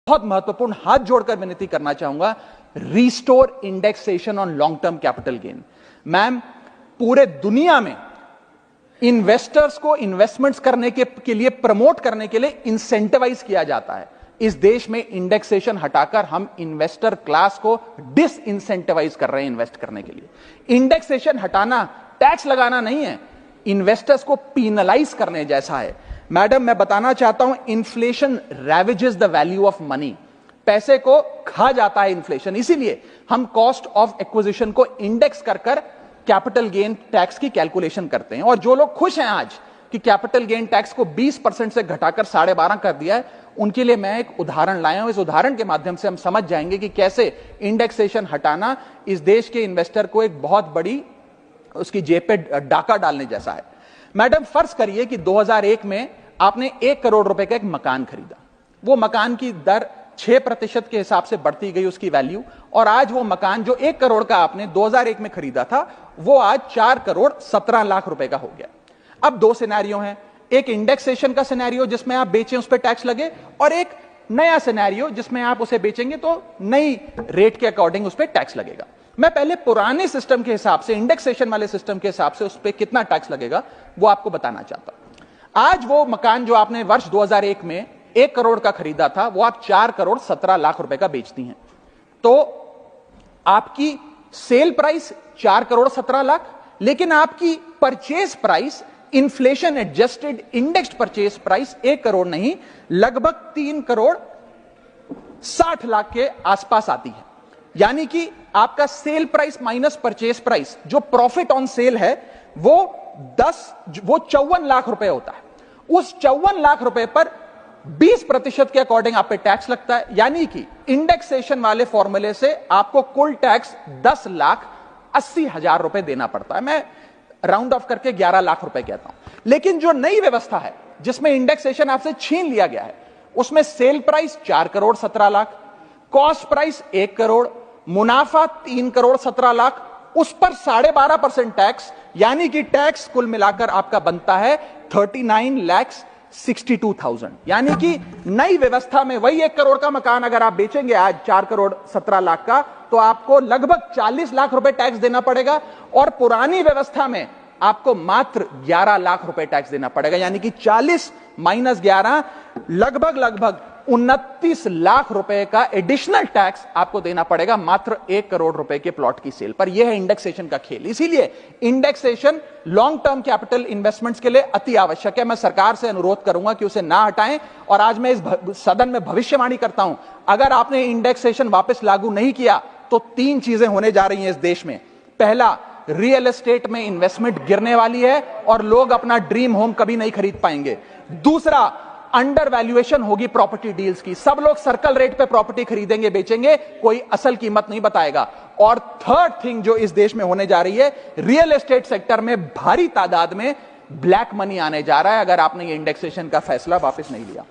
बहुत महत्वपूर्ण हाथ जोड़कर विनती करना चाहूंगा, restore indexation on long term capital gain. Ma'am, पूरे दुनिया में इन्वेस्टर्स को इन्वेस्टमेंट्स करने के लिए प्रमोट करने के लिए इंसेंटिवाइज किया जाता है। इस देश में इंडेक्सेशन हटाकर हम इन्वेस्टर क्लास को डिस इंसेंटिवाइज कर रहे हैं इन्वेस्ट करने के लिए। इंडेक्सेशन हटाना टैक्स लगाना नहीं है, इन्वेस्टर्स को पीनलाइज करने जैसा है। मैडम, मैं बताना चाहता हूं, inflation ravages the value of money. पैसे को खा जाता है इन्फ्लेशन, इसीलिए हम कॉस्ट ऑफ एक्विजिशन को इंडेक्स कर कैपिटल गेन टैक्स की कैलकुलेशन करते हैं। और जो लोग खुश हैं आज कि कैपिटल गेन टैक्स को 20% से घटाकर 12.5% कर दिया है, उनके लिए मैं एक उदाहरण लाया हूं। इस उदाहरण के माध्यम से हम समझ जाएंगे कि कैसे इंडेक्सेशन हटाना इस देश के इन्वेस्टर को एक बहुत बड़ी उसकी जेब पे डाका डालने जैसा है। मैडम, फर्ज करिए कि 2001 में आपने 1 करोड़ रुपए का एक मकान खरीदा। वो मकान की दर 6% के हिसाब से बढ़ती गई उसकी वैल्यू, और आज वो मकान जो 1 करोड़ का आपने 2001 में खरीदा था, वो आज 4 करोड़ 17 लाख रुपए का हो गया। अब दो सिनेरियो हैं, एक इंडेक्सेशन का सिनेरियो जिसमें आप बेचें उस पर टैक्स लगे, और एक नया सिनेरियो जिसमें आप उसे बेचेंगे तो नई रेट के अकॉर्डिंग उस पर टैक्स लगेगा। मैं पहले पुराने सिस्टम के हिसाब से, इंडेक्सेशन वाले सिस्टम के हिसाब से उस पर कितना टैक्स लगेगा वो आपको बताना चाहता हूं। आज वो मकान जो आपने वर्ष 2001 में 1 करोड़ का खरीदा था, वो आप 4 करोड़ 17 लाख रुपए का बेचती हैं, तो आपकी सेल प्राइस 4 करोड़ 17 लाख, लेकिन आपकी purchase price, inflation adjusted indexed purchase price 1 crore नहीं, लगभग 3 करोड़ 60 लाख के आसपास आती है। यानी कि आपका sale price minus purchase price, जो प्रॉफिट ऑन सेल है, वो 54 लाख रुपए होता है। उस 54 लाख रुपए पर 20% के अकॉर्डिंग आप पे टैक्स लगता है। यानी कि इंडेक्सेशन वाले फॉर्मूले से आपको कुल टैक्स 10,80,000 रुपए देना पड़ता है। मैं राउंड ऑफ करके 11 लाख रुपए कहता हूं। लेकिन जो नई व्यवस्था है जिसमें इंडेक्सेशन आपसे छीन लिया गया है, उसमें sale price 4 crore 17 lakh, cost price 1 crore, मुनाफा 3 करोड़ 17 लाख, उस पर 12.5% टैक्स, यानी कि टैक्स कुल मिलाकर आपका बनता है 39,62,000। यानी कि नई व्यवस्था में वही 1 करोड़ का मकान अगर आप बेचेंगे आज 4 करोड़ 17 लाख का, तो आपको लगभग 40 लाख रुपए टैक्स देना पड़ेगा, और पुरानी व्यवस्था में आपको मात्र 11 लाख रुपए टैक्स देना पड़ेगा। यानी कि 40 माइनस 11 लगभग 29 लाख रुपए का एडिशनल टैक्स आपको देना पड़ेगा मात्र 1 करोड़ रुपए के प्लॉट की सेल पर। यह है इंडेक्सेशन का खेल। इसीलिए indexation long term capital investments के लिए अति आवश्यक है। मैं सरकार से अनुरोध करूंगा कि उसे ना हटाएं, और आज मैं इस सदन में भविष्यवाणी करता हूं, अगर आपने इंडेक्सेशन वापस लागू नहीं किया तो 3 चीजें होने जा रही हैं इस देश में। पहला, रियल एस्टेट में इन्वेस्टमेंट गिरने वाली है और लोग अपना ड्रीम होम कभी नहीं खरीद पाएंगे। दूसरा, अंडर वैल्यूएशन होगी प्रॉपर्टी डील्स की, सब लोग सर्कल रेट पे प्रॉपर्टी खरीदेंगे बेचेंगे, कोई असल कीमत नहीं बताएगा। और थर्ड थिंग जो इस देश में होने जा रही है, रियल एस्टेट सेक्टर में भारी तादाद में ब्लैक मनी आने जा रहा है, अगर आपने ये इंडेक्सेशन का फैसला वापस नहीं लिया।